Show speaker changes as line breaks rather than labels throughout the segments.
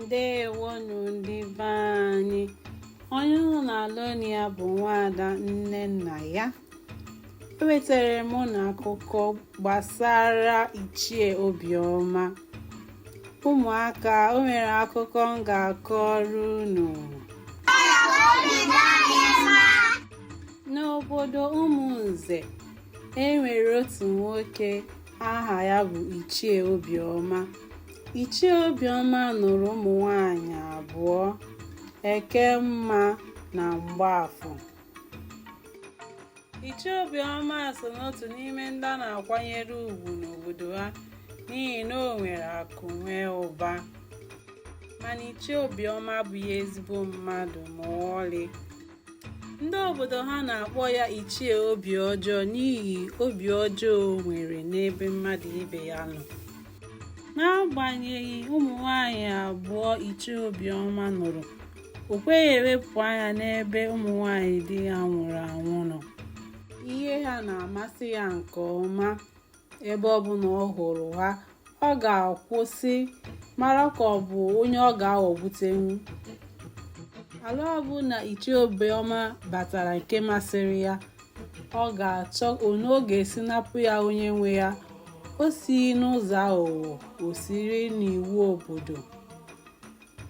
Ndewonu ndị be anyị. Onye ụlọ na-alụ ya bụ nwaada nne nna ya. Ewetara m n'akụkọ gbasara ichie Obioma. Ụmụaka, o nwere akụkọ m ga-akọrọ unu. N'obodo Umunze, enwere otu nwoke aha ya bụ ichie Obioma. Ichie Obioma nụrụ ụmụ nwanyị abụọ, Ekemma na Mgbafọ. Ichie Obioma so n'otu n'ime ndị a na-akwanyere ugwu n'obodo ha n'ihi na o nwere akụ nwee ụba. Mana Ichie Obioma abụghị ezigbo mmadụ ma ọlị. Ndị obodo ha na-akpọ ya ichie obi ọjọọ n'ihi obi ọjọọ o nwere n'ebe mmadụ ibe ya nọ. N'agbanyeghị ụmụ nwanyị abụọ ichie Obioma nụrụ, o kweghị ewepụ anya n'ebe ụmụ nwanyị di ya nwụrụ anwụ nọ. Ihe ha na-amasị ya nke ọma. Ebe ọbụla ọ hụrụ ha, ọ ga-akwụsị mara ka ọ bụ onye ọ ga-aghọgbutenwu. Ala ọbụla ichie Obioma batara nke masịrị ya, ọ ga-achọ onye ọ ga-esi napụ ya onye nwe ya. O si n'ụzọ aghụghọ, o siri n'iwu obodo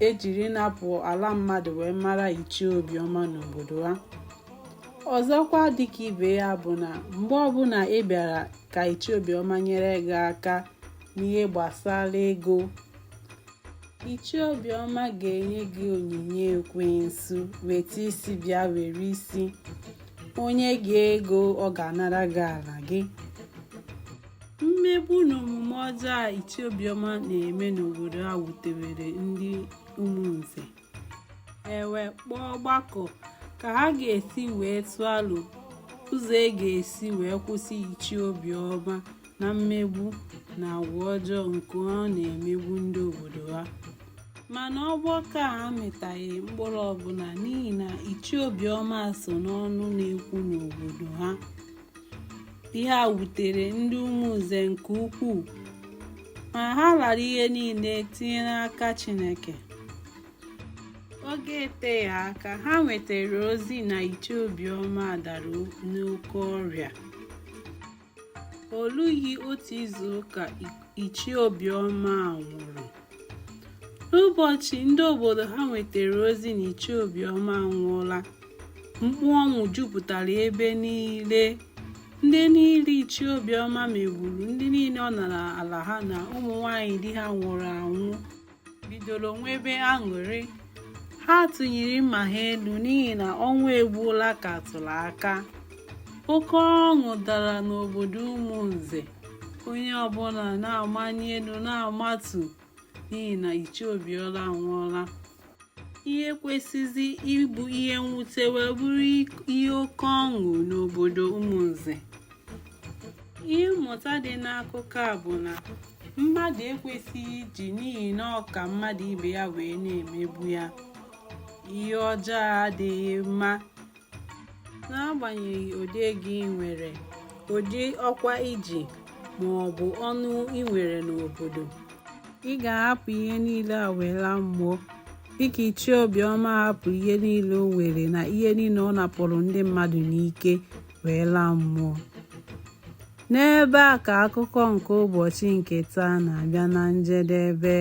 ejiri napụ ala mmadụ wee mara ichie Obioma n'obodo ha. Ọzọkwa dịka ibe ya bụ na mgbe ọbụla ị bịara ka ichie Obioma nyere gị aka n'ihe gbasara ego, ichie Obioma ga-enye gị onyinye ekwensu, weta isi bịa were isi. Onye gị ego, ọ ga-anara gị ala gị. Mmegbu na omume ọjọọ a ichie Obioma na-eme n'obodo a wutewere ndị Umunze. Ewe kpọọ ọgbakọ ka ha ga-esi wee tụọ alo ụzọ ga-esi wee kwụsị ichie Obioma na mmegbu na agwa ọjọọ nke ọ na-emegbu ndị obodo ha. Mana ọgbakọ a amịtaghị mkpụrụ ọbụla n'ihi na ichie Obioma so n'ọnụ na-ekwu n'obodo ha. Ihe a wutere ndị Umunze nke ukwuu, ma ha lara ihe niile tinye n'aka Chineke. Oge eteghị aka, ha nwetara ozi na ichie Obioma dara n'oke ọrịa. Olughị otu izu ụka ichie Obioma nwụrụ. N'ụbọchị ndị obodo ha nwetara ozi na ichie Obioma anwụọla, mkpu ọnwụ jupụtara ebe niile. Ndị niile ichie Obioma megburu, ndị niile ọ nara ala ha na ụmụ nwanyị di ha nwụrụ anwụ bidoro nwebe aṅụrị. Ha tụnyere mma ha elu n'ihi na ọnwụ egbuola ka atụrụ aka. Oke ọṅụ dara n'obodo Umunze. Onye ọbụla na-amanye elu na-amatu n'ihi na ichie Obioma anwụọla. Ihe kwesịrị ịbụ ihe mwute wee bụrụ ihe oke ọṅụ n'obodo Umunze. Ihe mmụta dị n'akụkọ a bụ na mmadụ ekwesịghị iji n'ihi na ọ ka mmadụ ibe ya wee na-emegbu ya. Ihe ọjọọ adịghị mma. N'agbanyeghị ụdị ego ị nwere, ụdị ọkwa iji ma ọ bụ ọnụ ị nwere n'obodo, ị ga-ahapụ ihe niile a wee laa mmụọ, dịka ichie Obioma hapụ ihe niile o nwere na ihe niile ọ napụrụ ndị mmadụ n'ike wee laa mmụọ. N'ebe a ka akụkọ nke ụbọchị nke taa na-abịa na njedebe.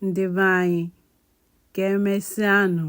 Ndị be anyị, ka emesịanụ.